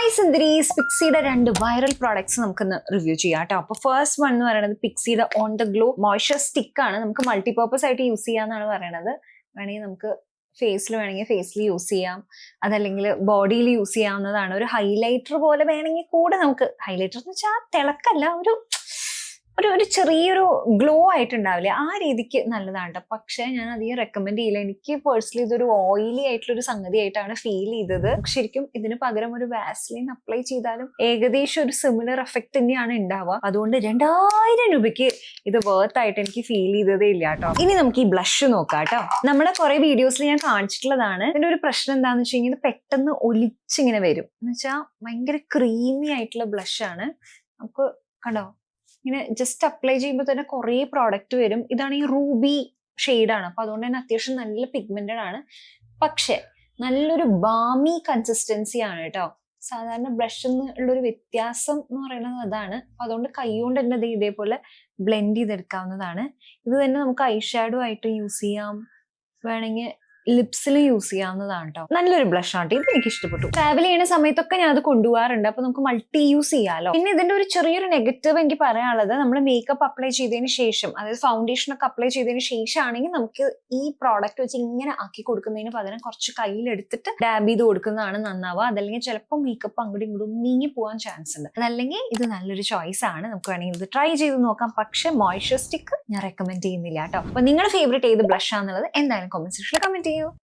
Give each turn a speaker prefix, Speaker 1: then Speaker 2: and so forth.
Speaker 1: Hi സുന്ദരീസ്, പിക്സിയുടെ 2 viral products നമുക്കിന്ന് റിവ്യൂ ചെയ്യാം കേട്ടോ. അപ്പൊ ഫസ്റ്റ് വൺ എന്ന് പറയുന്നത് പിക്സിയുടെ on the glow moisture stick ആണ്. നമുക്ക് മൾട്ടിപർപ്പസ് ആയിട്ട് യൂസ് ചെയ്യാന്നാണ് പറയുന്നത്. വേണമെങ്കിൽ നമുക്ക് ഫേസിൽ വേണമെങ്കിൽ ഫേസിൽ യൂസ് ചെയ്യാം, അതല്ലെങ്കിൽ ബോഡിയിൽ യൂസ് ചെയ്യാവുന്നതാണ്. ഒരു ഹൈലൈറ്റർ പോലെ വേണമെങ്കിൽ കൂടെ നമുക്ക് ഹൈലൈറ്റർ എന്ന് വെച്ചാൽ തിളക്കല്ല, ഒരു ചെറിയൊരു ഗ്ലോ ആയിട്ടുണ്ടാവില്ലേ, ആ രീതിക്ക് നല്ലതാണ് കേട്ടോ. പക്ഷെ ഞാൻ അധികം റെക്കമെൻഡ് ചെയ്യില്ല. എനിക്ക് പേഴ്സണലി ഇതൊരു ഓയിലി ആയിട്ടുള്ളൊരു സംഗതി ആയിട്ടാണ് ഫീൽ ചെയ്തത്. ശരിക്കും ഇതിന് പകരം ഒരു വാസ്ലിൻ അപ്ലൈ ചെയ്താലും ഏകദേശം ഒരു സിമിലർ എഫക്ട് തന്നെയാണ് ഉണ്ടാവുക. അതുകൊണ്ട് 2000 രൂപയ്ക്ക് ഇത് വർത്ത് ആയിട്ട് എനിക്ക് ഫീൽ ചെയ്തതേ ഇല്ല കേട്ടോ. ഇനി നമുക്ക് ഈ ബ്ലഷ് നോക്കാം കേട്ടോ. നമ്മുടെ കുറെ വീഡിയോസിൽ ഞാൻ കാണിച്ചിട്ടുള്ളതാണ്. ഇതിന്റെ ഒരു പ്രശ്നം എന്താണെന്ന് വെച്ച് കഴിഞ്ഞാൽ പെട്ടെന്ന് ഒലിച്ചിങ്ങനെ വരും. എന്ന് വെച്ചാൽ ഭയങ്കര ക്രീമി ആയിട്ടുള്ള ബ്ലഷ് ആണ്. നമുക്ക് കണ്ടോ, ഇങ്ങനെ ജസ്റ്റ് അപ്ലൈ ചെയ്യുമ്പോൾ തന്നെ കുറേ പ്രോഡക്റ്റ് വരും. ഇതാണ് ഈ റൂബി ഷെയ്ഡാണ്, അപ്പൊ അതുകൊണ്ട് തന്നെ അത്യാവശ്യം നല്ല പിഗ്മെന്റഡ് ആണ്. പക്ഷെ നല്ലൊരു ബാമി കൺസിസ്റ്റൻസി ആണ് കേട്ടോ. സാധാരണ ബ്ലഷ് ഉള്ളൊരു വ്യത്യാസം എന്ന് പറയുന്നത് അതാണ്. അപ്പൊ അതുകൊണ്ട് കൈ കൊണ്ട് തന്നെ ഇതേപോലെ ബ്ലെൻഡ് ചെയ്തെടുക്കാവുന്നതാണ്. ഇത് തന്നെ നമുക്ക് ഐ ഷാഡോ ആയിട്ട് യൂസ് ചെയ്യാം, വേണമെങ്കിൽ ലിപ്സിൽ യൂസ് ചെയ്യാവുന്നതാണ് കേട്ടോ. നല്ലൊരു ബ്ലഷ് ആണ്. ഇത് എനിക്ക് ഇഷ്ടപ്പെട്ടു. ട്രാവൽ ചെയ്യുന്ന സമയത്തൊക്കെ ഞാൻ അത് കൊണ്ടുപോകാറുണ്ട്. അപ്പൊ നമുക്ക് മൾട്ടി യൂസ് ചെയ്യാലോ. പിന്നെ ഇതിന്റെ ഒരു ചെറിയൊരു നെഗറ്റീവ് എനിക്ക് പറയാനുള്ളത്, നമ്മൾ മേക്കപ്പ് അപ്ലൈ ചെയ്തതിന് ശേഷം, അതായത് ഫൗണ്ടേഷൻ ഒക്കെ അപ്ലൈ ചെയ്തതിന് ശേഷം ആണെങ്കിൽ നമുക്ക് ഈ പ്രോഡക്റ്റ് വെച്ച് ഇങ്ങനെ ആക്കി കൊടുക്കുന്നതിന് പകരം കുറച്ച് കയ്യിലെടുത്തിട്ട് ഡാബ് ചെയ്ത് കൊടുക്കുന്നതാണ് നന്നാവുക. അതല്ലെങ്കിൽ ചിലപ്പോൾ മേക്കപ്പ് അങ്ങോട്ടും ഇങ്ങോട്ടും നീങ്ങി പോകാൻ ചാൻസ് ഉണ്ട്. അതല്ലെങ്കിൽ ഇത് നല്ലൊരു ചോയ്സ് ആണ്. നമുക്ക് വേണമെങ്കിൽ ഇത് ട്രൈ ചെയ്ത് നോക്കാം. പക്ഷെ മോയ്സ്ചർ സ്റ്റിക്ക് ഞാൻ റെക്കമെൻഡ് ചെയ്യുന്നില്ല കേട്ടോ. അപ്പൊ നിങ്ങളുടെ ഫേവറേറ്റ് ഏത് ബ്ലഷ് ആണെന്നുള്ളത് എന്തായാലും കമന്റ് സെക്ഷനിൽ കമന്റ് ചെയ്യൂ.